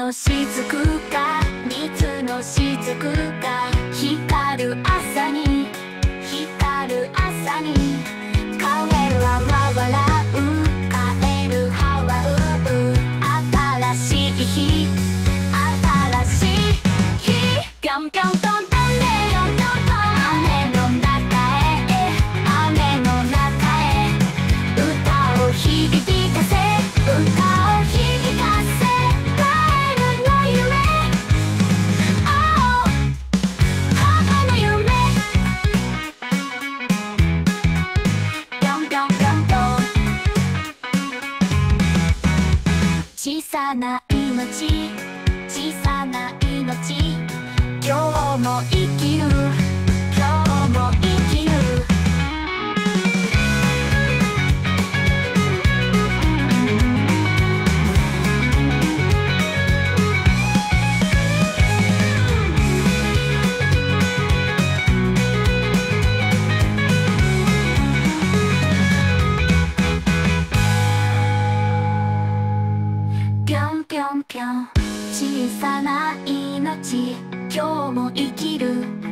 の雫が水の雫が光る朝に光る朝にカエルは笑うカエルは笑う新しい日新しい日ぴょんぴょんと飛んでよ雨の中へ雨の中へ歌を響かせ歌を響かせカエルの夢青母の夢ぴょんぴょんぴょんと小さな命小さな命今日も生きる今日も生きるぴょんぴょんぴょん小さな命今日も生きる